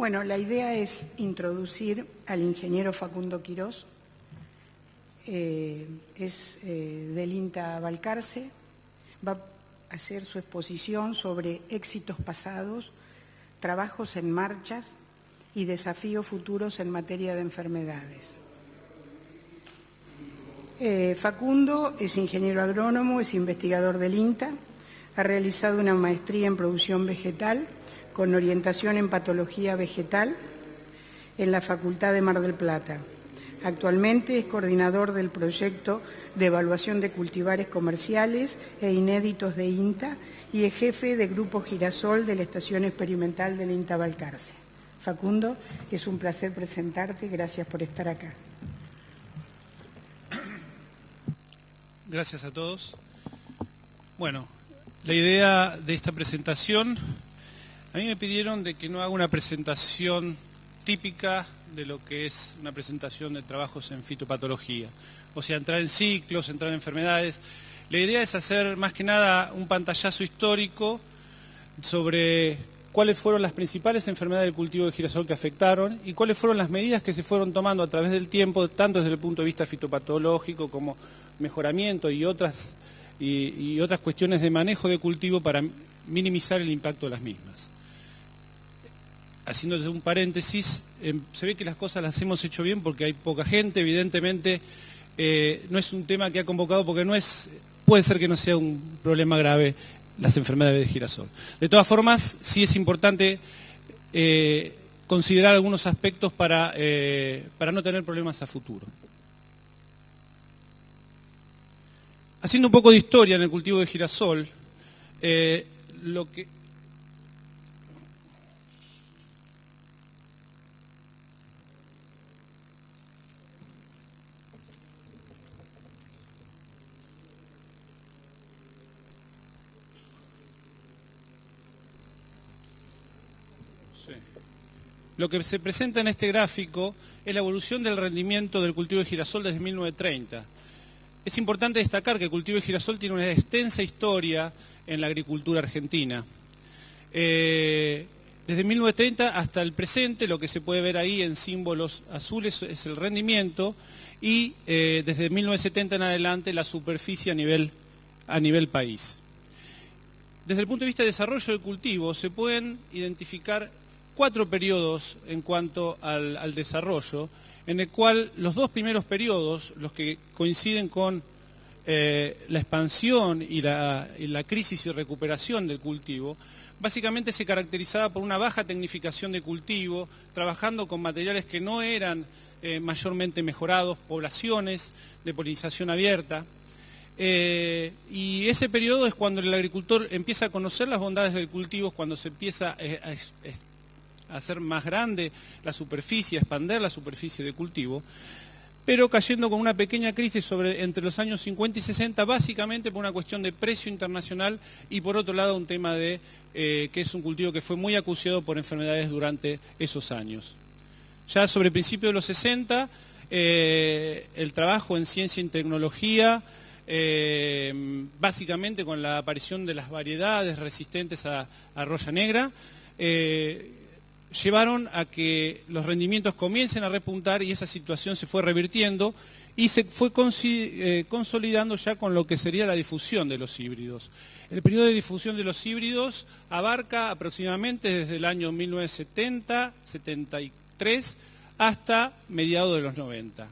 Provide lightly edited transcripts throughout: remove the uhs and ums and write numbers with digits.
Bueno, la idea es introducir al ingeniero Facundo Quirós, es del INTA Balcarce, va a hacer su exposición sobre éxitos pasados, trabajos en marchas y desafíos futuros en materia de enfermedades. Facundo es ingeniero agrónomo, es investigador del INTA, ha realizado una maestría en producción vegetal con orientación en patología vegetal en la Facultad de Mar del Plata. Actualmente es coordinador del proyecto de evaluación de cultivares comerciales e inéditos de INTA y es jefe de Grupo Girasol de la Estación Experimental del INTA Balcarce. Facundo, es un placer presentarte, gracias por estar acá. Gracias a todos. Bueno, la idea de esta presentación, a mí me pidieron de que no haga una presentación típica de lo que es una presentación de trabajos en fitopatología. O sea, entrar en ciclos, entrar en enfermedades. La idea es hacer más que nada un pantallazo histórico sobre cuáles fueron las principales enfermedades del cultivo de girasol que afectaron y cuáles fueron las medidas que se fueron tomando a través del tiempo, tanto desde el punto de vista fitopatológico como mejoramiento y otras cuestiones de manejo de cultivo para minimizar el impacto de las mismas. Haciendo un paréntesis, se ve que las cosas las hemos hecho bien porque hay poca gente, evidentemente no es un tema que ha convocado porque puede ser que no sea un problema grave las enfermedades de girasol. De todas formas, sí es importante considerar algunos aspectos para no tener problemas a futuro. Haciendo un poco de historia en el cultivo de girasol, lo que se presenta en este gráfico es la evolución del rendimiento del cultivo de girasol desde 1930. Es importante destacar que el cultivo de girasol tiene una extensa historia en la agricultura argentina. Desde 1930 hasta el presente, lo que se puede ver ahí en símbolos azules es el rendimiento y desde 1970 en adelante la superficie a nivel país. Desde el punto de vista de desarrollo del cultivo se pueden identificar 4 periodos en cuanto al desarrollo, en el cual los 2 primeros periodos, los que coinciden con la expansión y la crisis y recuperación del cultivo, básicamente se caracterizaba por una baja tecnificación de cultivo, trabajando con materiales que no eran mayormente mejorados, poblaciones de polinización abierta. Y ese periodo es cuando el agricultor empieza a conocer las bondades del cultivo, cuando se empieza a hacer más grande la superficie, a expandir la superficie de cultivo, pero cayendo con una pequeña crisis entre los años 50 y 60, básicamente por una cuestión de precio internacional y por otro lado un tema de que es un cultivo que fue muy acuciado por enfermedades durante esos años. Ya sobre el principio de los 60, el trabajo en ciencia y tecnología, básicamente con la aparición de las variedades resistentes a roya negra, llevaron a que los rendimientos comiencen a repuntar y esa situación se fue revirtiendo y se fue consolidando ya con lo que sería la difusión de los híbridos. El periodo de difusión de los híbridos abarca aproximadamente desde el año 1970-73 hasta mediados de los 90.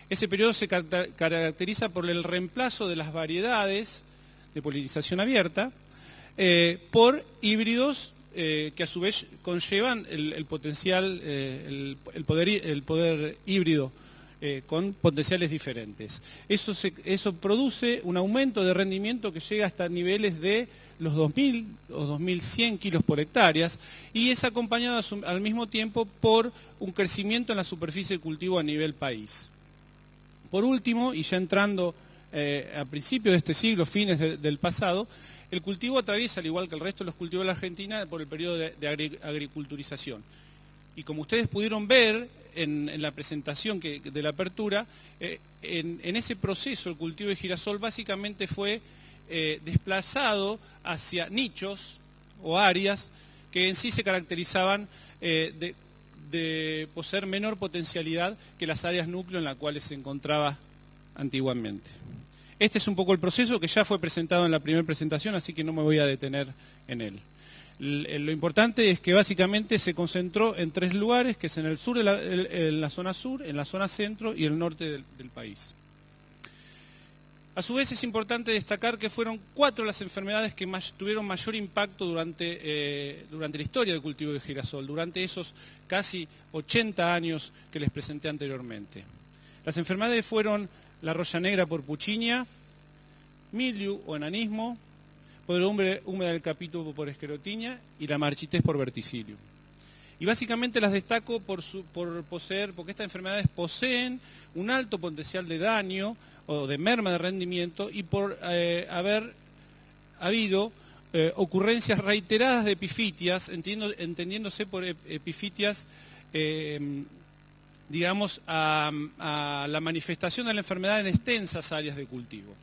Ese periodo se caracteriza por el reemplazo de las variedades de polinización abierta por híbridos que a su vez conllevan el potencial, el poder híbrido con potenciales diferentes. Eso produce un aumento de rendimiento que llega hasta niveles de los 2.000 o 2.100 kilos por hectáreas y es acompañado al mismo tiempo por un crecimiento en la superficie de cultivo a nivel país. Por último, y ya entrando a principios de este siglo, fines del pasado, el cultivo atraviesa, al igual que el resto de los cultivos de la Argentina, por el periodo de agriculturización. Y como ustedes pudieron ver en la presentación de la apertura, en ese proceso el cultivo de girasol básicamente fue desplazado hacia nichos o áreas que en sí se caracterizaban de poseer menor potencialidad que las áreas núcleo en las cuales se encontraba antiguamente. Este es un poco el proceso que ya fue presentado en la primera presentación, así que no me voy a detener en él. Lo importante es que básicamente se concentró en 3 lugares, que es en el sur, en la zona sur, en la zona centro y el norte del país. A su vez es importante destacar que fueron 4 las enfermedades que tuvieron mayor impacto durante la historia del cultivo de girasol, durante esos casi 80 años que les presenté anteriormente. Las enfermedades fueron la roya negra por puchinia, mildiu o enanismo, podredumbre húmeda del capítulo por esclerotinia y la marchitez por verticillium. Y básicamente las destaco porque estas enfermedades poseen un alto potencial de daño o de merma de rendimiento y por haber habido ocurrencias reiteradas de epifitias, entendiéndose por epifitias, digamos, a la manifestación de la enfermedad en extensas áreas de cultivo.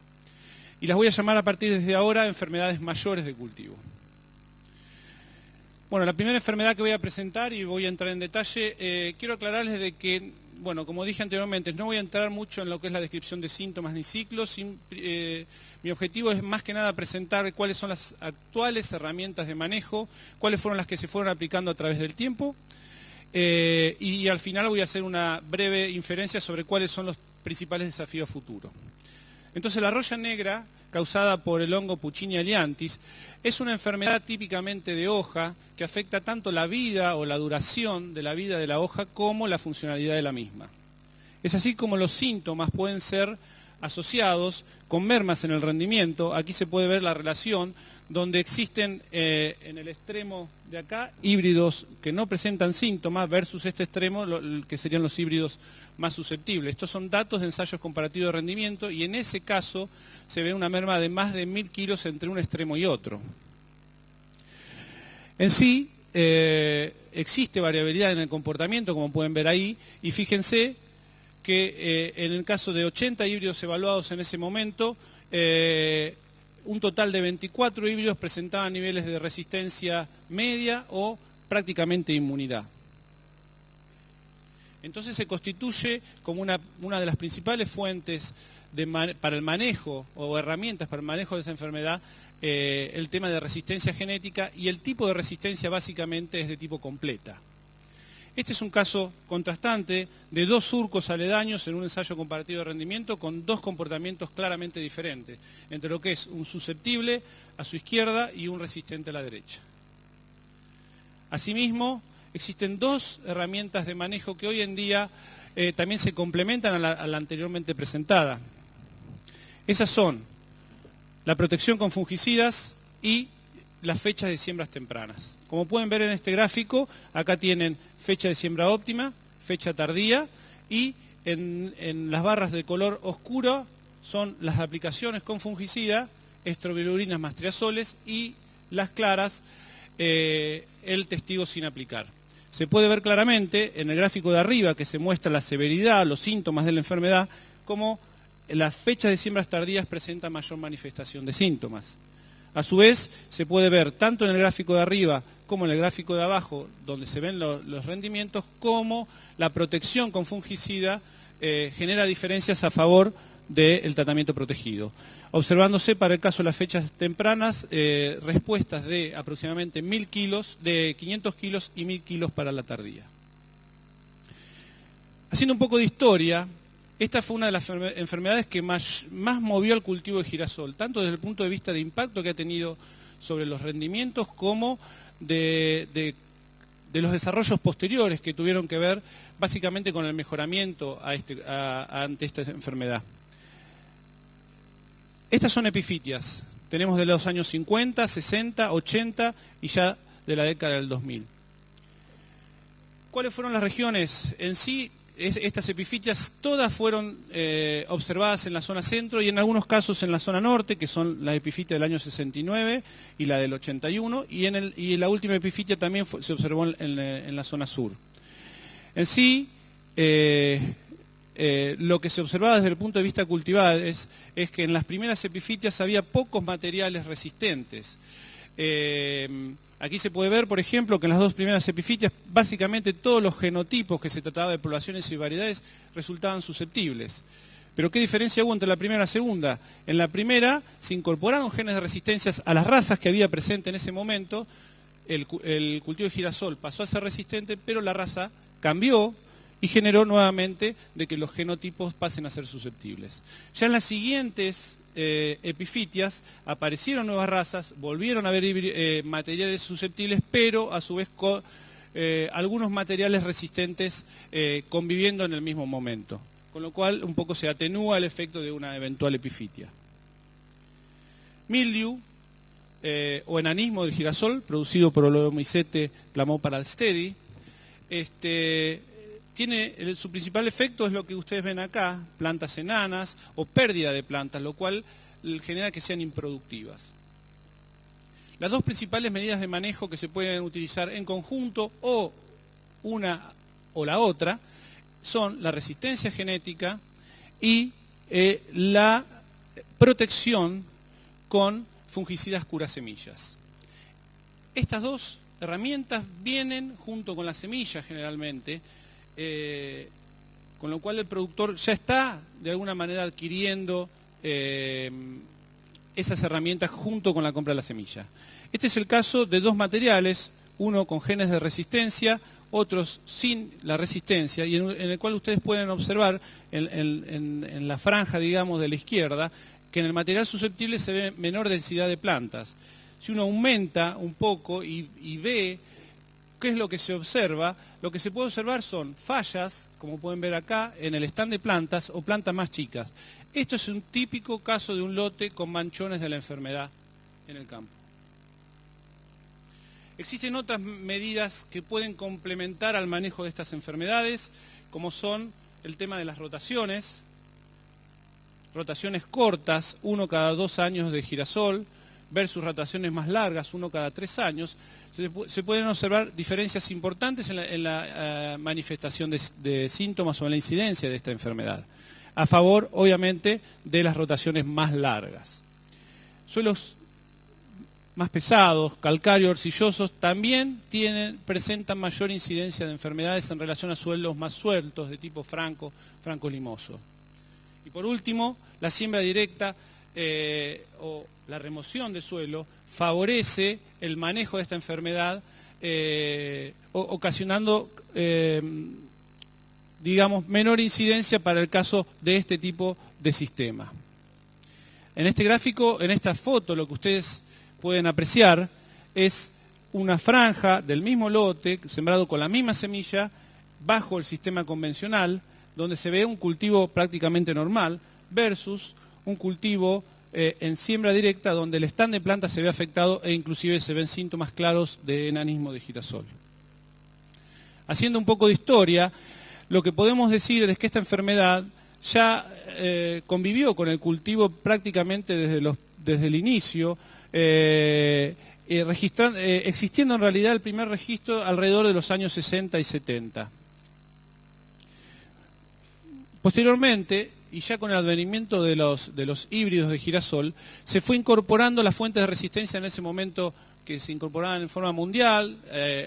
Y las voy a llamar a partir desde ahora enfermedades mayores de cultivo. Bueno, la primera enfermedad que voy a presentar, y voy a entrar en detalle, quiero aclararles de que, bueno, como dije anteriormente, no voy a entrar mucho en lo que es la descripción de síntomas ni ciclos. Mi objetivo es más que nada presentar cuáles son las actuales herramientas de manejo, cuáles fueron las que se fueron aplicando a través del tiempo, y al final voy a hacer una breve inferencia sobre cuáles son los principales desafíos futuros. Entonces la roya negra, causada por el hongo Puccinia elianthis, es una enfermedad típicamente de hoja que afecta tanto la vida o la duración de la vida de la hoja como la funcionalidad de la misma. Es así como los síntomas pueden ser asociados con mermas en el rendimiento. Aquí se puede ver la relación donde existen en el extremo de acá híbridos que no presentan síntomas versus este extremo que serían los híbridos más susceptibles. Estos son datos de ensayos comparativos de rendimiento y en ese caso se ve una merma de más de 1000 kilos entre un extremo y otro. En sí existe variabilidad en el comportamiento, como pueden ver ahí, y fíjense que en el caso de 80 híbridos evaluados en ese momento, un total de 24 híbridos presentaban niveles de resistencia media o prácticamente inmunidad. Entonces se constituye como una de las principales fuentes para el manejo o herramientas para el manejo de esa enfermedad, el tema de resistencia genética, y el tipo de resistencia básicamente es de tipo completa. Este es un caso contrastante de 2 surcos aledaños en un ensayo comparativo de rendimiento con 2 comportamientos claramente diferentes, entre lo que es un susceptible a su izquierda y un resistente a la derecha. Asimismo, existen 2 herramientas de manejo que hoy en día también se complementan a la anteriormente presentada. Esas son la protección con fungicidas y las fechas de siembras tempranas. Como pueden ver en este gráfico, acá tienen fecha de siembra óptima, fecha tardía, y en las barras de color oscuro son las aplicaciones con fungicida, estrobilurinas más triazoles, y las claras, el testigo sin aplicar. Se puede ver claramente en el gráfico de arriba que se muestra la severidad, los síntomas de la enfermedad, como las fechas de siembras tardías presentan mayor manifestación de síntomas. A su vez, se puede ver tanto en el gráfico de arriba como en el gráfico de abajo, donde se ven los rendimientos, como la protección con fungicida genera diferencias a favor del tratamiento protegido. Observándose para el caso de las fechas tempranas, respuestas de aproximadamente 1000 kilos, de 500 kilos y 1000 kilos para la tardía. Haciendo un poco de historia, esta fue una de las enfermedades que más movió al cultivo de girasol, tanto desde el punto de vista de impacto que ha tenido sobre los rendimientos como de los desarrollos posteriores que tuvieron que ver básicamente con el mejoramiento ante esta enfermedad. Estas son epifitias. Tenemos de los años 50, 60, 80 y ya de la década del 2000. ¿Cuáles fueron las regiones? En sí, estas epifitias todas fueron observadas en la zona centro y en algunos casos en la zona norte, que son la epifitia del año 69 y la del 81, y la última epifitia también se observó en la zona sur. En sí, lo que se observaba desde el punto de vista cultivar es que en las primeras epifitias había pocos materiales resistentes. Aquí se puede ver, por ejemplo, que en las dos primeras epifitias, básicamente todos los genotipos que se trataba de poblaciones y variedades resultaban susceptibles. Pero ¿qué diferencia hubo entre la primera y la segunda? En la primera se incorporaron genes de resistencia a las razas que había presente en ese momento. El cultivo de girasol pasó a ser resistente, pero la raza cambió y generó nuevamente de que los genotipos pasen a ser susceptibles. Ya en las siguientes epifitias aparecieron nuevas razas, volvieron a haber materiales susceptibles, pero a su vez con algunos materiales resistentes conviviendo en el mismo momento, con lo cual un poco se atenúa el efecto de una eventual epifitia. Mildew o enanismo del girasol, producido por Oligomycete planoparalstedi, su principal efecto es lo que ustedes ven acá, plantas enanas o pérdida de plantas, lo cual genera que sean improductivas. Las dos principales medidas de manejo que se pueden utilizar en conjunto o una o la otra son la resistencia genética y la protección con fungicidas curasemillas. Estas dos herramientas vienen junto con las semillas generalmente, con lo cual el productor ya está de alguna manera adquiriendo esas herramientas junto con la compra de la semilla. Este es el caso de dos materiales, uno con genes de resistencia, otros sin la resistencia, y en el cual ustedes pueden observar en la franja, digamos, de la izquierda, que en el material susceptible se ve menor densidad de plantas. Si uno aumenta un poco y ve qué es lo que se observa, lo que se puede observar son fallas, como pueden ver acá, en el stand de plantas o plantas más chicas. Esto es un típico caso de un lote con manchones de la enfermedad en el campo. Existen otras medidas que pueden complementar al manejo de estas enfermedades, como son el tema de las rotaciones cortas, 1 cada 2 años de girasol, versus rotaciones más largas, 1 cada 3 años. Se pueden observar diferencias importantes en la manifestación de síntomas o en la incidencia de esta enfermedad, a favor, obviamente, de las rotaciones más largas. Suelos más pesados, calcáreos, arcillosos, también presentan mayor incidencia de enfermedades en relación a suelos más sueltos, de tipo franco-limoso. Y por último, la siembra directa o la remoción del suelo favorece el manejo de esta enfermedad, ocasionando, digamos, menor incidencia para el caso de este tipo de sistema. En este gráfico, en esta foto, lo que ustedes pueden apreciar es una franja del mismo lote, sembrado con la misma semilla, bajo el sistema convencional, donde se ve un cultivo prácticamente normal, versus un cultivo en siembra directa, donde el stand de plantas se ve afectado e inclusive se ven síntomas claros de enanismo de girasol. Haciendo un poco de historia, lo que podemos decir es que esta enfermedad ya convivió con el cultivo prácticamente desde el inicio, existiendo en realidad el primer registro alrededor de los años 60 y 70. Posteriormente, y ya con el advenimiento de los híbridos de girasol, se fue incorporando las fuentes de resistencia en ese momento que se incorporaban en forma mundial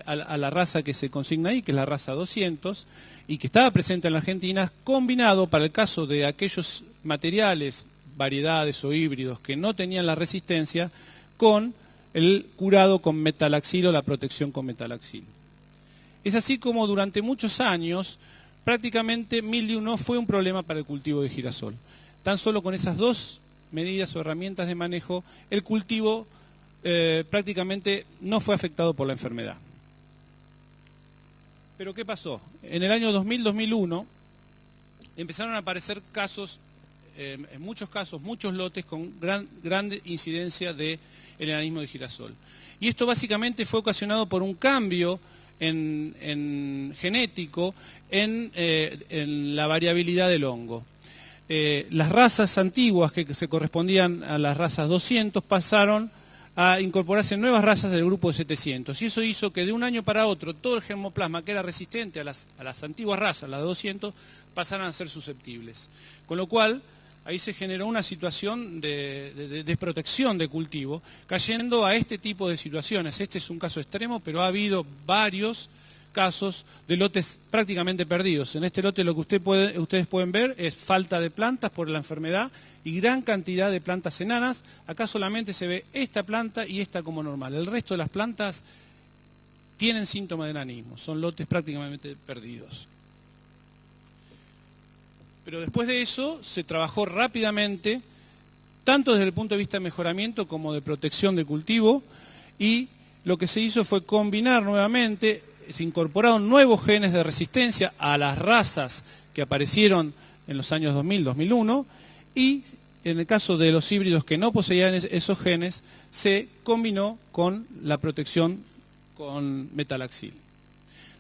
a la raza que se consigna ahí, que es la raza 200, y que estaba presente en la Argentina, combinado para el caso de aquellos materiales, variedades o híbridos que no tenían la resistencia, con el curado con metalaxil o la protección con metalaxil. Es así como durante muchos años prácticamente mildew no fue un problema para el cultivo de girasol. Tan solo con esas dos medidas o herramientas de manejo, el cultivo prácticamente no fue afectado por la enfermedad. Pero ¿qué pasó? En el año 2000-2001 empezaron a aparecer casos, en muchos casos, muchos lotes con gran incidencia de enanismo de girasol. Y esto básicamente fue ocasionado por un cambio genético en la variabilidad del hongo. Las razas antiguas que se correspondían a las razas 200 pasaron a incorporarse nuevas razas del grupo de 700. Y eso hizo que de un año para otro todo el germoplasma que era resistente a las antiguas razas, las 200, pasaran a ser susceptibles. Con lo cual ahí se generó una situación de desprotección de cultivo, cayendo a este tipo de situaciones. Este es un caso extremo, pero ha habido varios casos de lotes prácticamente perdidos. En este lote lo que ustedes pueden ver es falta de plantas por la enfermedad y gran cantidad de plantas enanas. Acá solamente se ve esta planta y esta como normal. El resto de las plantas tienen síntomas de enanismo, son lotes prácticamente perdidos. Pero después de eso se trabajó rápidamente, tanto desde el punto de vista de mejoramiento como de protección de cultivo, y lo que se hizo fue combinar nuevamente, se incorporaron nuevos genes de resistencia a las razas que aparecieron en los años 2000-2001, y en el caso de los híbridos que no poseían esos genes, se combinó con la protección con metalaxil.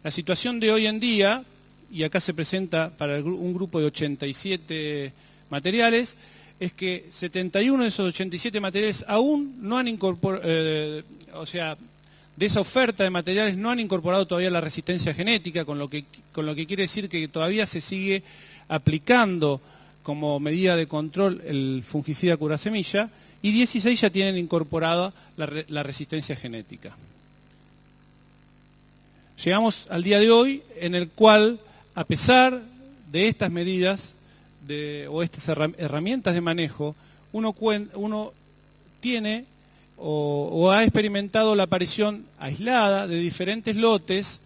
La situación de hoy en día, y acá se presenta para un grupo de 87 materiales, es que 71 de esos 87 materiales aún no han incorporado, o sea, de esa oferta de materiales no han incorporado todavía la resistencia genética, con lo que quiere decir que todavía se sigue aplicando como medida de control el fungicida curasemilla, y 16 ya tienen incorporada la resistencia genética. Llegamos al día de hoy en el cual, a pesar de estas medidas o estas herramientas de manejo, uno tiene o ha experimentado la aparición aislada de diferentes lotes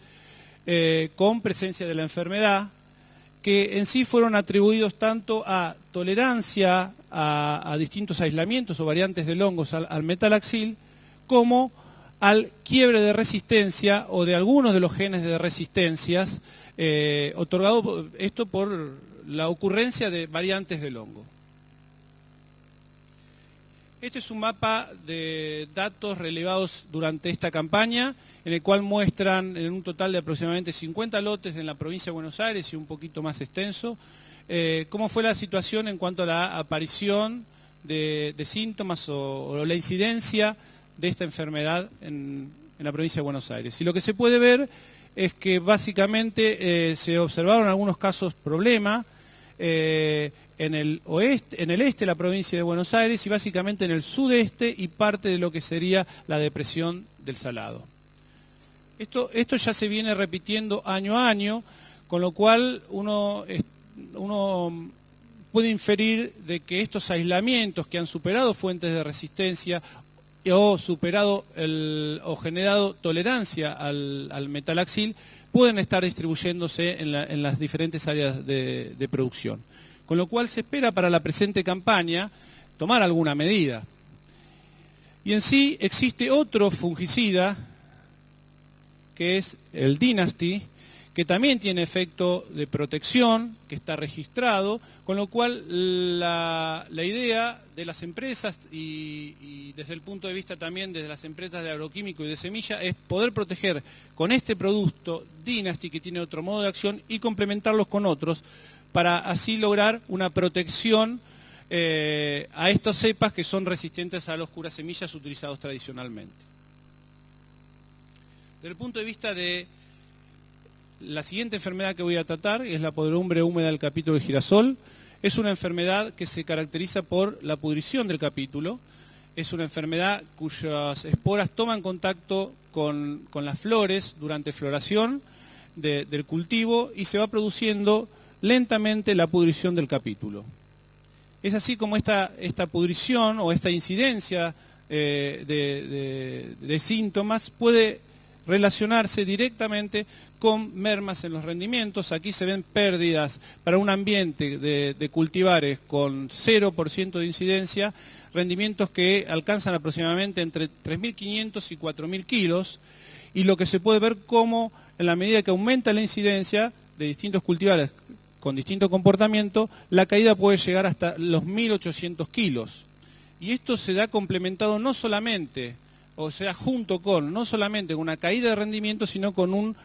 con presencia de la enfermedad, que en sí fueron atribuidos tanto a tolerancia a distintos aislamientos o variantes del hongos al metalaxil, como al quiebre de resistencia o de algunos de los genes de resistencias, otorgado esto por la ocurrencia de variantes del hongo. Este es un mapa de datos relevados durante esta campaña, en el cual muestran en un total de aproximadamente 50 lotes en la provincia de Buenos Aires y un poquito más extenso, cómo fue la situación en cuanto a la aparición de síntomas o la incidencia de esta enfermedad en la provincia de Buenos Aires. Y lo que se puede ver es que básicamente se observaron algunos casos problema en el este de la provincia de Buenos Aires y básicamente en el sudeste y parte de lo que sería la depresión del Salado. Esto ya se viene repitiendo año a año, con lo cual uno puede inferir de que estos aislamientos que han superado fuentes de resistencia o superado o generado tolerancia al metalaxil pueden estar distribuyéndose en las diferentes áreas de producción. Con lo cual se espera para la presente campaña tomar alguna medida. Y en sí existe otro fungicida, que es el Dynasty, que también tiene efecto de protección, que está registrado, con lo cual la idea de las empresas y desde el punto de vista también de las empresas de agroquímico y de semilla es poder proteger con este producto Dynasty, que tiene otro modo de acción, y complementarlos con otros, para así lograr una protección a estas cepas que son resistentes a los curasemillas utilizados tradicionalmente. Desde el punto de vista de la siguiente enfermedad que voy a tratar, es la podredumbre húmeda del capítulo de girasol. Es una enfermedad que se caracteriza por la pudrición del capítulo. Es una enfermedad cuyas esporas toman contacto con las flores durante floración del cultivo y se va produciendo lentamente la pudrición del capítulo. Es así como esta pudrición o esta incidencia de síntomas puede relacionarse directamente con mermas en los rendimientos. Aquí se ven pérdidas para un ambiente de cultivares con 0% de incidencia, rendimientos que alcanzan aproximadamente entre 3.500 y 4.000 kilos, y lo que se puede ver como en la medida que aumenta la incidencia de distintos cultivares con distinto comportamiento, la caída puede llegar hasta los 1.800 kilos. Y esto se da complementado no solamente, o sea, junto con, no solamente con una caída de rendimiento, sino con un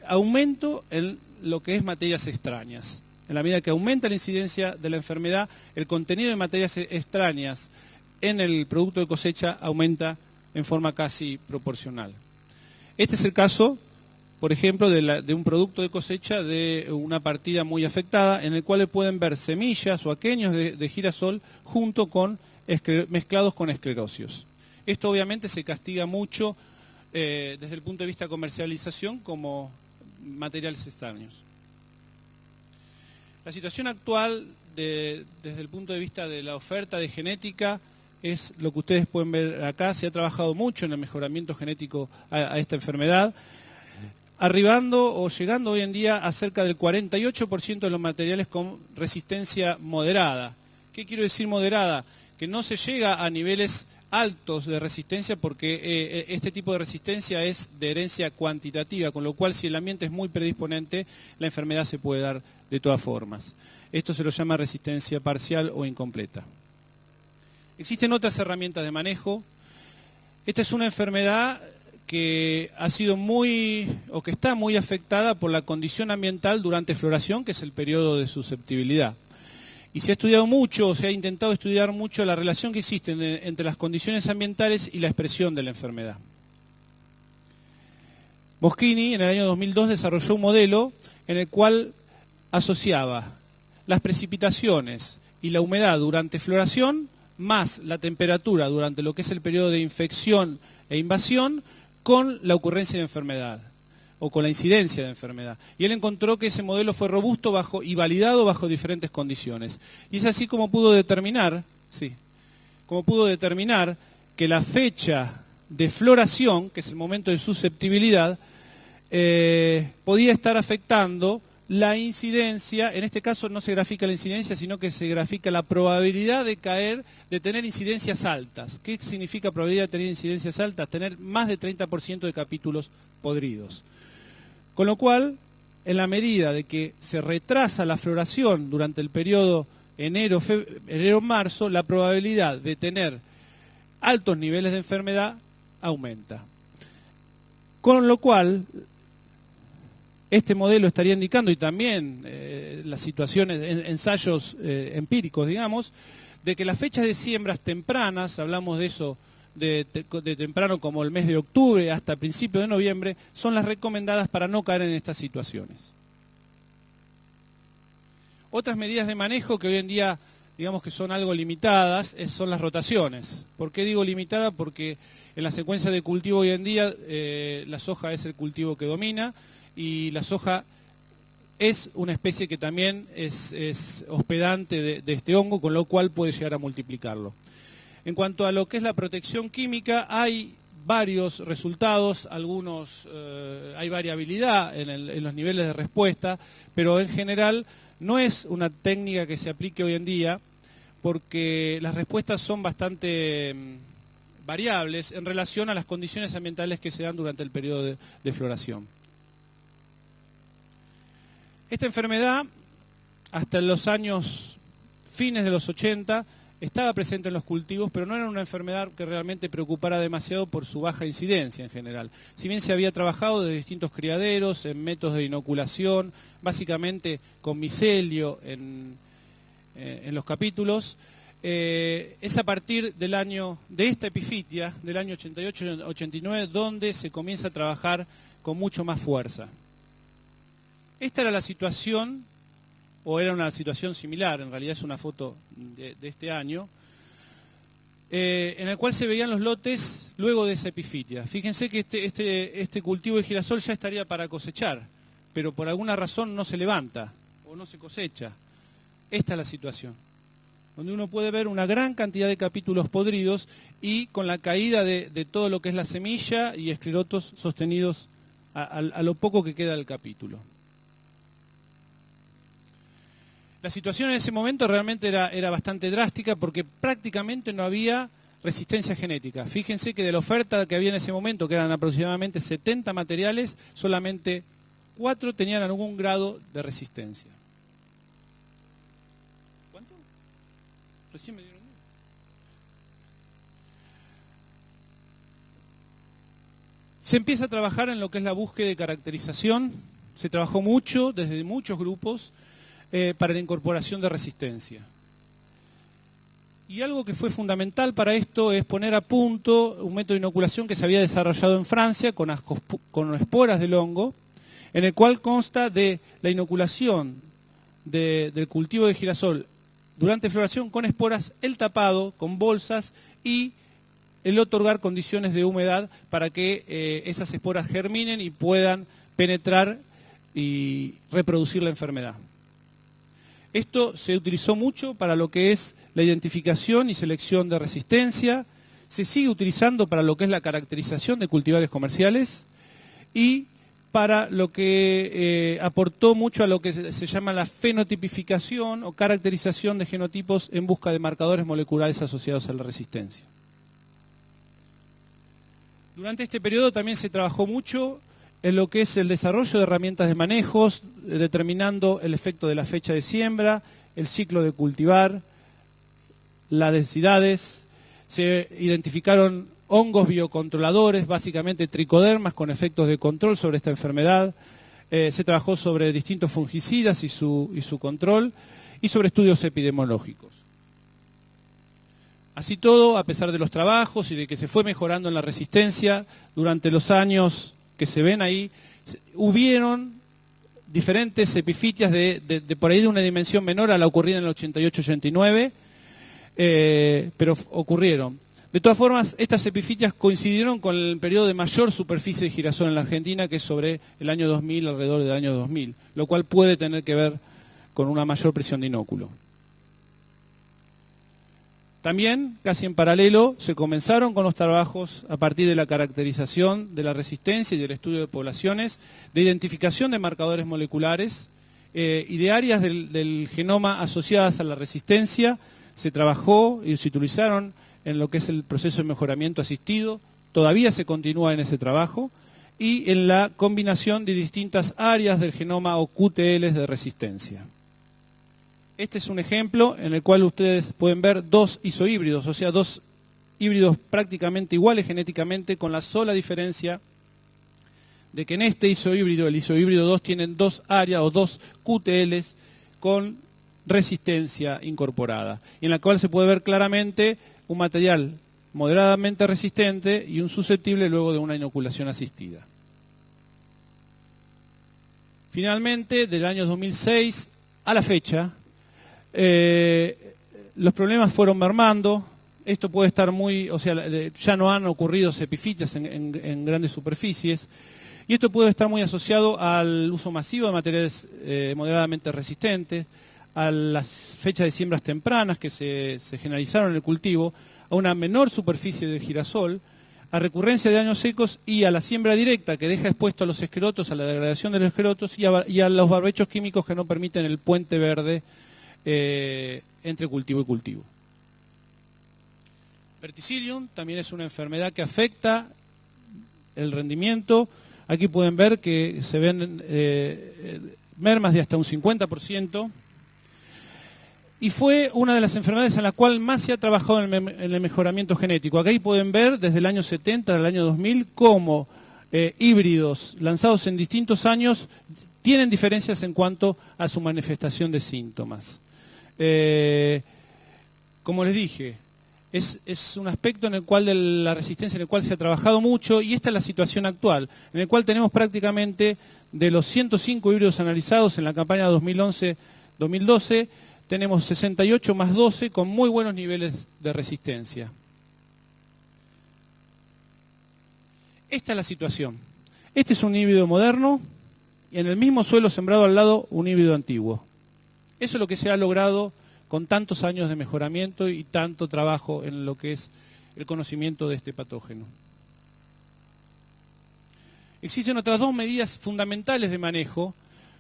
aumento en lo que es materias extrañas. En la medida que aumenta la incidencia de la enfermedad, el contenido de materias extrañas en el producto de cosecha aumenta en forma casi proporcional. Este es el caso por ejemplo, de un producto de cosecha de una partida muy afectada, en el cual pueden ver semillas o aquenios de girasol junto con mezclados con esclerosios. Esto obviamente se castiga mucho desde el punto de vista de comercialización como materiales extraños. La situación actual desde el punto de vista de la oferta de genética es lo que ustedes pueden ver acá. Se ha trabajado mucho en el mejoramiento genético a esta enfermedad, arribando o llegando hoy en día a cerca del 48% de los materiales con resistencia moderada. ¿Qué quiero decir moderada? Que no se llega a niveles altos de resistencia porque este tipo de resistencia es de herencia cuantitativa, con lo cual si el ambiente es muy predisponente, la enfermedad se puede dar de todas formas. Esto se lo llama resistencia parcial o incompleta. Existen otras herramientas de manejo. Esta es una enfermedad que ha sido que está muy afectada por la condición ambiental durante floración, que es el periodo de susceptibilidad. Y se ha estudiado mucho, se ha intentado estudiar mucho la relación que existe entre las condiciones ambientales y la expresión de la enfermedad. Boschini, en el año 2002, desarrolló un modelo en el cual asociaba las precipitaciones y la humedad durante floración, más la temperatura durante lo que es el periodo de infección e invasión, con la ocurrencia de enfermedad o con la incidencia de enfermedad. Y él encontró que ese modelo fue robusto y validado bajo diferentes condiciones. Y es así como pudo determinar, que la fecha de floración, que es el momento de susceptibilidad, podía estar afectando la incidencia. En este caso no se grafica la incidencia, sino que se grafica la probabilidad de tener incidencias altas. ¿Qué significa probabilidad de tener incidencias altas? Tener más de 30% de capítulos podridos. Con lo cual, en la medida de que se retrasa la floración durante el periodo enero-marzo, la probabilidad de tener altos niveles de enfermedad aumenta. Con lo cual, este modelo estaría indicando, y también las situaciones, ensayos empíricos, digamos, de que las fechas de siembras tempranas, hablamos de eso de temprano como el mes de octubre hasta principios de noviembre, son las recomendadas para no caer en estas situaciones. Otras medidas de manejo que hoy en día, digamos que son algo limitadas, son las rotaciones. ¿Por qué digo limitada? Porque en la secuencia de cultivo hoy en día la soja es el cultivo que domina, y la soja es una especie que también es hospedante de este hongo, con lo cual puede llegar a multiplicarlo. En cuanto a lo que es la protección química, hay varios resultados, hay variabilidad en los niveles de respuesta, pero en general no es una técnica que se aplique hoy en día, porque las respuestas son bastante variables en relación a las condiciones ambientales que se dan durante el periodo de floración. Esta enfermedad, hasta los fines de los 80, estaba presente en los cultivos, pero no era una enfermedad que realmente preocupara demasiado por su baja incidencia en general. Si bien se había trabajado de distintos criaderos, en métodos de inoculación, básicamente con micelio en los capítulos, es a partir de esta epifitia, del año 88-89, donde se comienza a trabajar con mucho más fuerza. Esta era la situación, o era una situación similar, en realidad es una foto de este año, en el cual se veían los lotes luego de esa epifitia. Fíjense que este cultivo de girasol ya estaría para cosechar, pero por alguna razón no se levanta o no se cosecha. Esta es la situación, donde uno puede ver una gran cantidad de capítulos podridos y con la caída de todo lo que es la semilla y esclerotos sostenidos a lo poco que queda del capítulo. La situación en ese momento realmente era bastante drástica porque prácticamente no había resistencia genética. Fíjense que de la oferta que había en ese momento, que eran aproximadamente 70 materiales, solamente 4 tenían algún grado de resistencia. ¿Cuánto? Recién me dieron. Se empieza a trabajar en lo que es la búsqueda de caracterización. Se trabajó mucho, desde muchos grupos, para la incorporación de resistencia. Y algo que fue fundamental para esto es poner a punto un método de inoculación que se había desarrollado en Francia con esporas del hongo, en el cual consta de la inoculación del cultivo de girasol durante floración con esporas, el tapado con bolsas y el otorgar condiciones de humedad para que esas esporas germinen y puedan penetrar y reproducir la enfermedad. Esto se utilizó mucho para lo que es la identificación y selección de resistencia, se sigue utilizando para lo que es la caracterización de cultivares comerciales y para lo que aportó mucho a lo que se llama la fenotipificación o caracterización de genotipos en busca de marcadores moleculares asociados a la resistencia. Durante este periodo también se trabajó mucho en lo que es el desarrollo de herramientas de manejos, determinando el efecto de la fecha de siembra, el ciclo de cultivar, las densidades. Se identificaron hongos biocontroladores, básicamente tricodermas, con efectos de control sobre esta enfermedad. Se trabajó sobre distintos fungicidas y su control, y sobre estudios epidemiológicos. Así todo, a pesar de los trabajos y de que se fue mejorando en la resistencia, durante los años que se ven ahí, hubieron diferentes epifitias de por ahí de una dimensión menor a la ocurrida en el 88-89, pero ocurrieron. De todas formas, estas epifitias coincidieron con el periodo de mayor superficie de girasol en la Argentina, que es sobre el año 2000, alrededor del año 2000, lo cual puede tener que ver con una mayor presión de inóculo. También, casi en paralelo, se comenzaron con los trabajos a partir de la caracterización de la resistencia y del estudio de poblaciones, de identificación de marcadores moleculares y de áreas del genoma asociadas a la resistencia. Se trabajó y se utilizaron en lo que es el proceso de mejoramiento asistido, todavía se continúa en ese trabajo, y en la combinación de distintas áreas del genoma o QTLs de resistencia. Este es un ejemplo en el cual ustedes pueden ver dos isohíbridos, o sea, dos híbridos prácticamente iguales genéticamente, con la sola diferencia de que en este isohíbrido, el isohíbrido 2, tienen dos áreas o dos QTLs con resistencia incorporada, y en la cual se puede ver claramente un material moderadamente resistente y un susceptible luego de una inoculación asistida. Finalmente, del año 2006 a la fecha, los problemas fueron mermando. Esto puede estar ya no han ocurrido epifitias en grandes superficies, y esto puede estar muy asociado al uso masivo de materiales moderadamente resistentes, a las fechas de siembras tempranas que se generalizaron en el cultivo, a una menor superficie de girasol, a recurrencia de años secos y a la siembra directa que deja expuesto a los esclerotos, a la degradación de los esclerotos y a los barbechos químicos que no permiten el puente verde entre cultivo y cultivo. Verticillium también es una enfermedad que afecta el rendimiento. Aquí pueden ver que se ven mermas de hasta un 50%. Y fue una de las enfermedades en la cual más se ha trabajado en el mejoramiento genético. Aquí pueden ver desde el año 70 al año 2000 cómo híbridos lanzados en distintos años tienen diferencias en cuanto a su manifestación de síntomas. Como les dije, es un aspecto en el cual de la resistencia en el cual se ha trabajado mucho, y esta es la situación actual, en el cual tenemos prácticamente de los 105 híbridos analizados en la campaña 2011-2012, tenemos 68 más 12 con muy buenos niveles de resistencia. Esta es la situación. Este es un híbrido moderno y en el mismo suelo sembrado al lado un híbrido antiguo. Eso es lo que se ha logrado con tantos años de mejoramiento y tanto trabajo en lo que es el conocimiento de este patógeno. Existen otras dos medidas fundamentales de manejo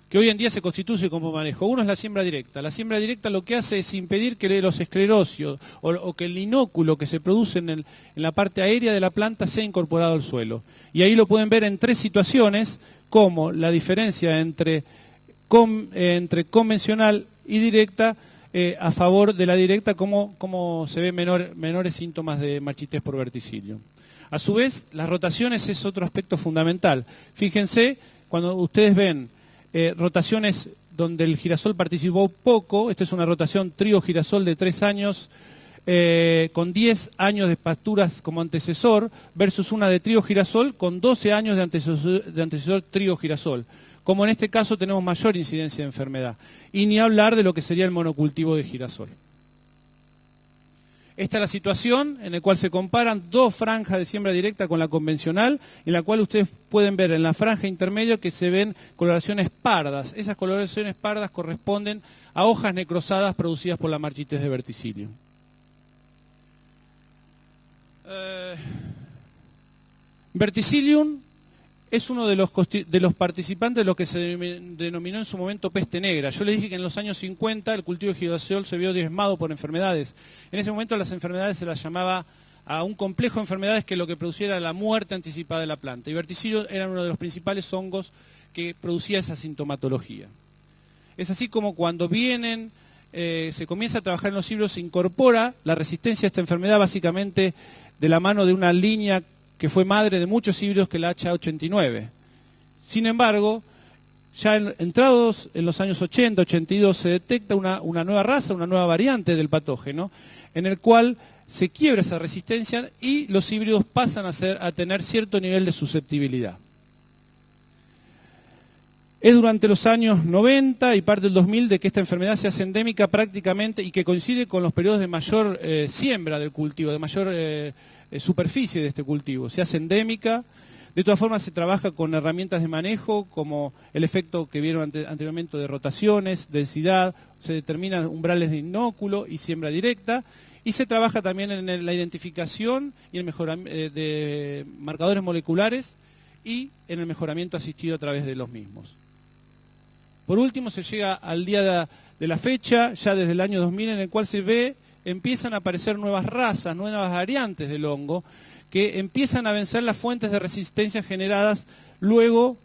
que hoy en día se constituye como manejo. Uno es la siembra directa. La siembra directa lo que hace es impedir que los esclerosios o que el inóculo que se produce en la parte aérea de la planta sea incorporado al suelo. Y ahí lo pueden ver en tres situaciones, como la diferencia entre convencional y directa, a favor de la directa, como se ve menores síntomas de marchitez por verticillium. A su vez, las rotaciones es otro aspecto fundamental. Fíjense, cuando ustedes ven rotaciones donde el girasol participó poco, esta es una rotación trío-girasol de 3 años, con 10 años de pasturas como antecesor, versus una de trío-girasol con 12 años de antecesor trío-girasol. como en este caso tenemos mayor incidencia de enfermedad. Y ni hablar de lo que sería el monocultivo de girasol. Esta es la situación en la cual se comparan dos franjas de siembra directa con la convencional, en la cual ustedes pueden ver en la franja intermedia que se ven coloraciones pardas. Esas coloraciones pardas corresponden a hojas necrosadas producidas por la marchitez de verticillium. Verticillium es uno de los participantes de lo que se denominó en su momento peste negra. Yo les dije que en los años 50 el cultivo de girasol se vio diezmado por enfermedades. En ese momento las enfermedades se las llamaba a un complejo de enfermedades que lo que producía era la muerte anticipada de la planta. Y verticillium era uno de los principales hongos que producía esa sintomatología. Es así como cuando se comienza a trabajar en los híbridos, se incorpora la resistencia a esta enfermedad básicamente de la mano de una línea que fue madre de muchos híbridos, que la HA89. Sin embargo, ya entrados en los años 80, 82, se detecta una nueva raza, una nueva variante del patógeno, en el cual se quiebra esa resistencia y los híbridos pasan a tener cierto nivel de susceptibilidad. Es durante los años 90 y parte del 2000 de que esta enfermedad se hace endémica prácticamente y que coincide con los periodos de mayor siembra del cultivo, de mayor superficie de este cultivo. Se hace endémica. De todas formas se trabaja con herramientas de manejo como el efecto que vieron anteriormente de rotaciones, densidad, se determinan umbrales de inóculo y siembra directa, y se trabaja también en la identificación y el mejoramiento de marcadores moleculares y en el mejoramiento asistido a través de los mismos. Por último, se llega al día de la fecha, ya desde el año 2000, en el cual empiezan a aparecer nuevas razas, nuevas variantes del hongo, que empiezan a vencer las fuentes de resistencia generadas luego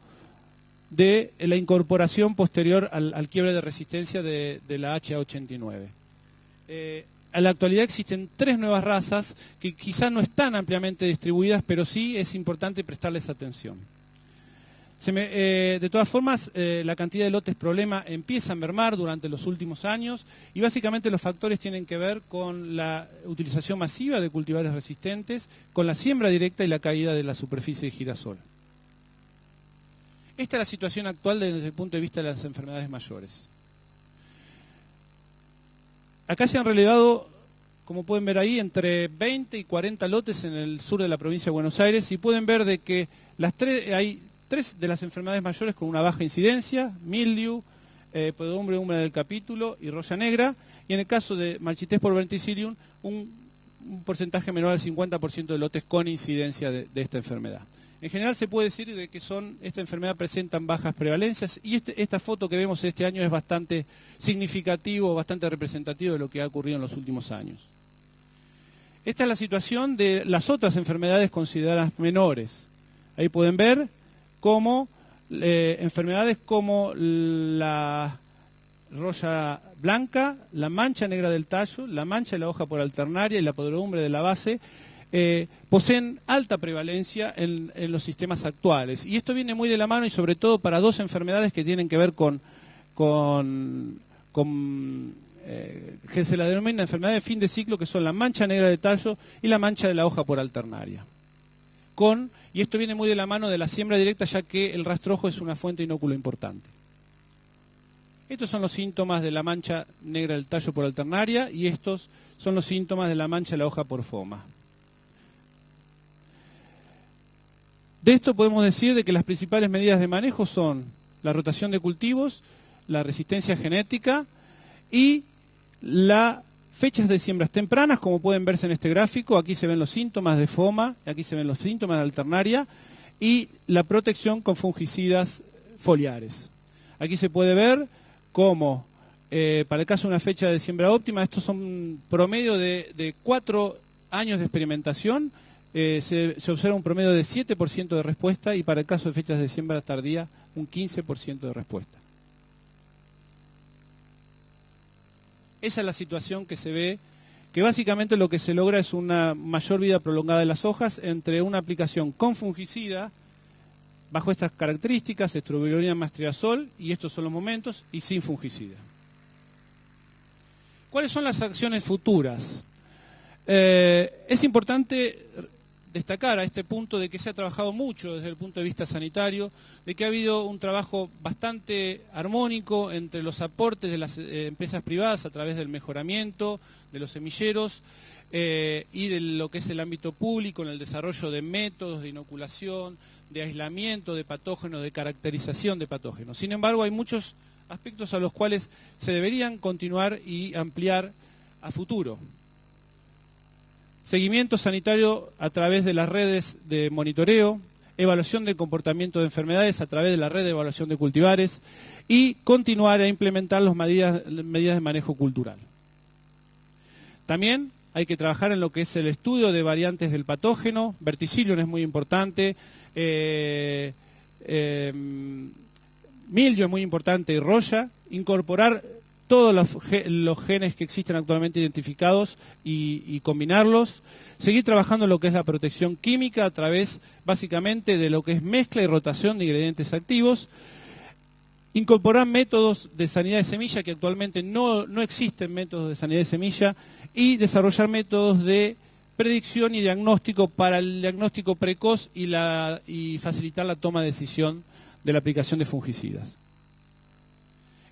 de la incorporación posterior al quiebre de resistencia de la HA89. En la actualidad existen 3 nuevas razas que quizás no están ampliamente distribuidas, pero sí es importante prestarles atención. De todas formas, la cantidad de lotes problema empieza a mermar durante los últimos años y básicamente los factores tienen que ver con la utilización masiva de cultivares resistentes, con la siembra directa y la caída de la superficie de girasol. Esta es la situación actual desde el punto de vista de las enfermedades mayores. Acá se han relevado, como pueden ver ahí, entre 20 y 40 lotes en el sur de la provincia de Buenos Aires y pueden ver de que hay 3 de las enfermedades mayores con una baja incidencia: mildiu, podredumbre húmeda del capítulo y roya negra, y en el caso de marchitez por verticillium, un porcentaje menor al 50% de lotes con incidencia de esta enfermedad. En general se puede decir de que esta enfermedad presentan bajas prevalencias y esta foto que vemos este año es bastante significativo, bastante representativo de lo que ha ocurrido en los últimos años. Esta es la situación de las otras enfermedades consideradas menores. Ahí pueden ver cómo enfermedades como la roya blanca, la mancha negra del tallo, la mancha de la hoja por alternaria y la podredumbre de la base poseen alta prevalencia en los sistemas actuales. Y esto viene muy de la mano y sobre todo para 2 enfermedades que tienen que ver que se la denomina enfermedad de fin de ciclo, que son la mancha negra de tallo y la mancha de la hoja por alternaria. Y esto viene muy de la mano de la siembra directa, ya que el rastrojo es una fuente de inóculo importante. Estos son los síntomas de la mancha negra del tallo por alternaria y estos son los síntomas de la mancha de la hoja por foma. De esto podemos decir de que las principales medidas de manejo son la rotación de cultivos, la resistencia genética y las fechas de siembras tempranas, como pueden verse en este gráfico. Aquí se ven los síntomas de foma, aquí se ven los síntomas de alternaria y la protección con fungicidas foliares. Aquí se puede ver cómo, para el caso de una fecha de siembra óptima, estos son promedio de 4 años de experimentación, se observa un promedio de 7% de respuesta y para el caso de fechas de siembra tardía un 15% de respuesta. Esa es la situación que se ve, que básicamente lo que se logra es una mayor vida prolongada de las hojas entre una aplicación con fungicida, bajo estas características, estrobilurina más triazol, y estos son los momentos, y sin fungicida. ¿Cuáles son las acciones futuras? Es importante destacar a este punto de que se ha trabajado mucho desde el punto de vista sanitario, de que ha habido un trabajo bastante armónico entre los aportes de las empresas privadas a través del mejoramiento de los semilleros y de lo que es el ámbito público en el desarrollo de métodos de inoculación, de aislamiento de patógenos, de caracterización de patógenos. Sin embargo, hay muchos aspectos a los cuales se deberían continuar y ampliar a futuro. Seguimiento sanitario a través de las redes de monitoreo, evaluación del comportamiento de enfermedades a través de la red de evaluación de cultivares y continuar a implementar las medidas de manejo cultural. También hay que trabajar en lo que es el estudio de variantes del patógeno. Verticillium es muy importante, mildio es muy importante y roya. Incorporar todos los genes que existen actualmente identificados y combinarlos. Seguir trabajando en lo que es la protección química a través básicamente de lo que es mezcla y rotación de ingredientes activos. Incorporar métodos de sanidad de semilla, que actualmente no existen métodos de sanidad de semilla, y desarrollar métodos de predicción y diagnóstico para el diagnóstico precoz y facilitar la toma de decisión de la aplicación de fungicidas.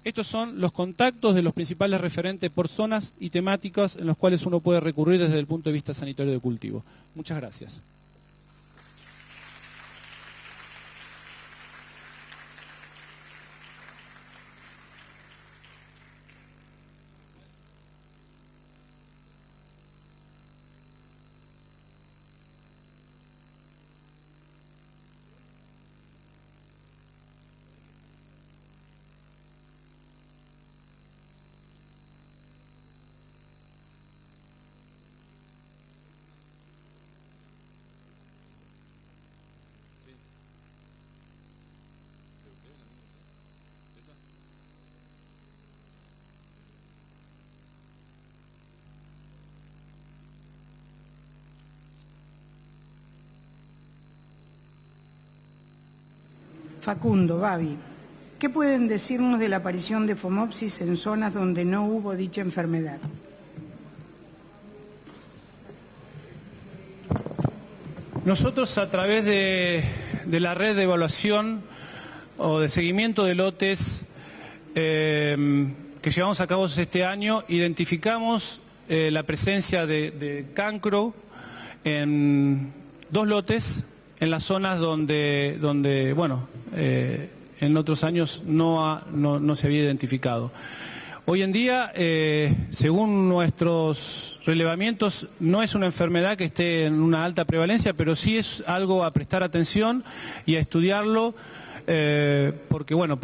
Estos son los contactos de los principales referentes por zonas y temáticas en los cuales uno puede recurrir desde el punto de vista sanitario de cultivo. Muchas gracias. Facundo, Babi, ¿qué pueden decirnos de la aparición de Phomopsis en zonas donde no hubo dicha enfermedad? Nosotros a través de la red de evaluación o de seguimiento de lotes que llevamos a cabo este año, identificamos la presencia de cancro en 2 lotes en las zonas donde bueno, en otros años no se había identificado. Hoy en día, según nuestros relevamientos, no es una enfermedad que esté en una alta prevalencia, pero sí es algo a prestar atención y a estudiarlo, porque bueno,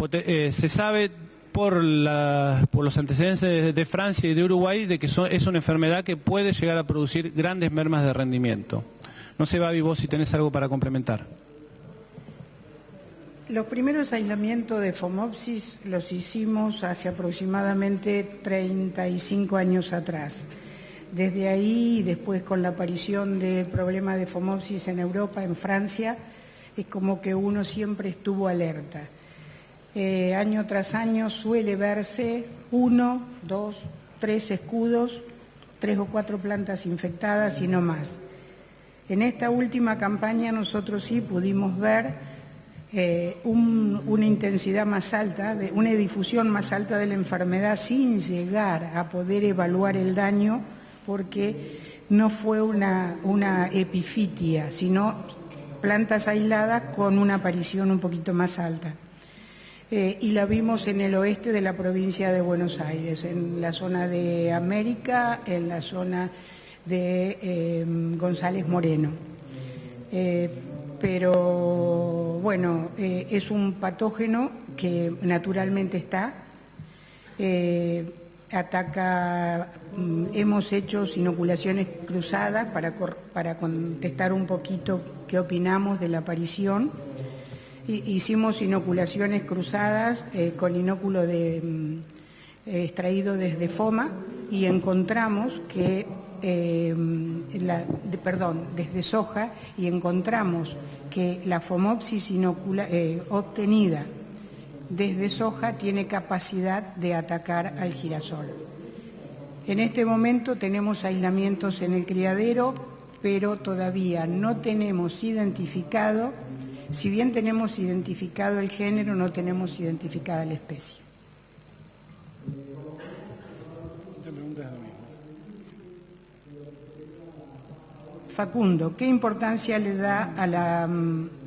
se sabe por los antecedentes de Francia y de Uruguay de que es una enfermedad que puede llegar a producir grandes mermas de rendimiento. No sé, Babi, vos si tenés algo para complementar. Los primeros aislamientos de Phomopsis los hicimos hace aproximadamente 35 años atrás. Desde ahí, y después con la aparición del problema de Phomopsis en Europa, en Francia, es como que uno siempre estuvo alerta. Año tras año suele verse 1, 2, 3 escudos, 3 o 4 plantas infectadas y no más. En esta última campaña nosotros sí pudimos ver una intensidad más alta, una difusión más alta de la enfermedad sin llegar a poder evaluar el daño, porque no fue una epifitia, sino plantas aisladas con una aparición un poquito más alta. Y la vimos en el oeste de la provincia de Buenos Aires, en la zona de América, en la zona de González Moreno. Pero bueno, es un patógeno que naturalmente está, ataca, hemos hecho inoculaciones cruzadas para contestar un poquito qué opinamos de la aparición. Hicimos inoculaciones cruzadas con inóculo extraído desde FOMA y encontramos que desde soja, y encontramos que la Phomopsis obtenida desde soja tiene capacidad de atacar al girasol. En este momento tenemos aislamientos en el criadero pero todavía no tenemos identificado, si bien tenemos identificado el género, no tenemos identificada la especie. Facundo, ¿qué importancia le da a la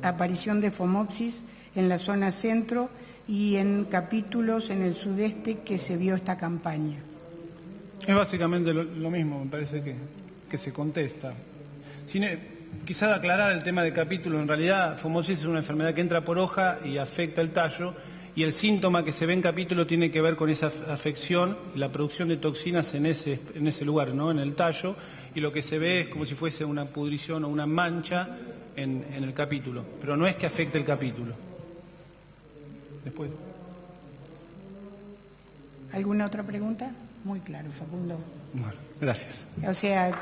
aparición de Phomopsis en la zona centro y en capítulos en el sudeste que se vio esta campaña? Es básicamente lo mismo, me parece que se contesta. Quizás aclarar el tema de capítulos, en realidad Phomopsis es una enfermedad que entra por hoja y afecta el tallo, y el síntoma que se ve en capítulo tiene que ver con esa afección y la producción de toxinas en ese lugar, ¿no? En el tallo, y lo que se ve es como si fuese una pudrición o una mancha en el capítulo, pero no es que afecte el capítulo. Después. ¿Alguna otra pregunta? Muy claro, Facundo. Bueno, gracias. O sea...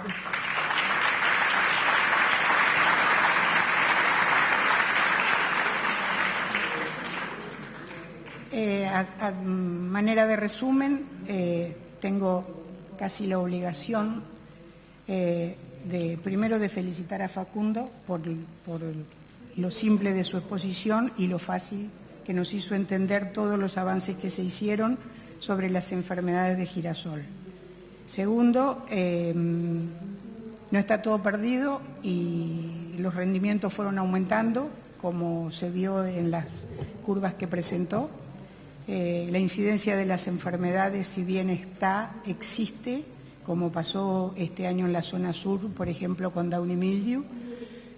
a manera de resumen, tengo casi la obligación primero de felicitar a Facundo por lo simple de su exposición y lo fácil que nos hizo entender todos los avances que se hicieron sobre las enfermedades de girasol. Segundo, no está todo perdido y los rendimientos fueron aumentando, como se vio en las curvas que presentó. La incidencia de las enfermedades, si bien existe, como pasó este año en la zona sur, por ejemplo, con Downy Mildew,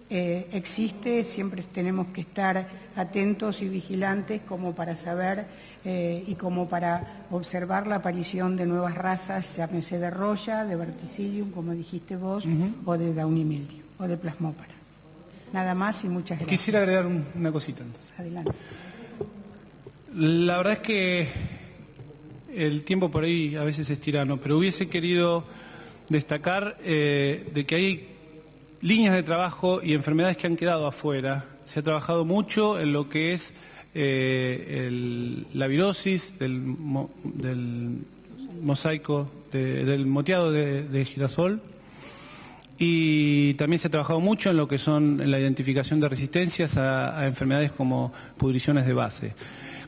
existe, siempre tenemos que estar atentos y vigilantes como para saber y como para observar la aparición de nuevas razas, llámese de roya, de verticillium, como dijiste vos, o de Downy Mildew, o de plasmópara. Nada más y muchas gracias. Quisiera agregar una cosita antes. Adelante. La verdad es que el tiempo por ahí a veces es tirano, pero hubiese querido destacar de que hay líneas de trabajo y enfermedades que han quedado afuera. Se ha trabajado mucho en lo que es la virosis del mosaico, del moteado de girasol, y también se ha trabajado mucho en lo que son en la identificación de resistencias a enfermedades como pudriciones de base.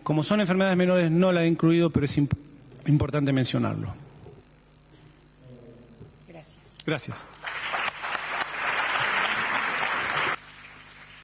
Como son enfermedades menores no la he incluido, pero es importante mencionarlo. Gracias. Gracias.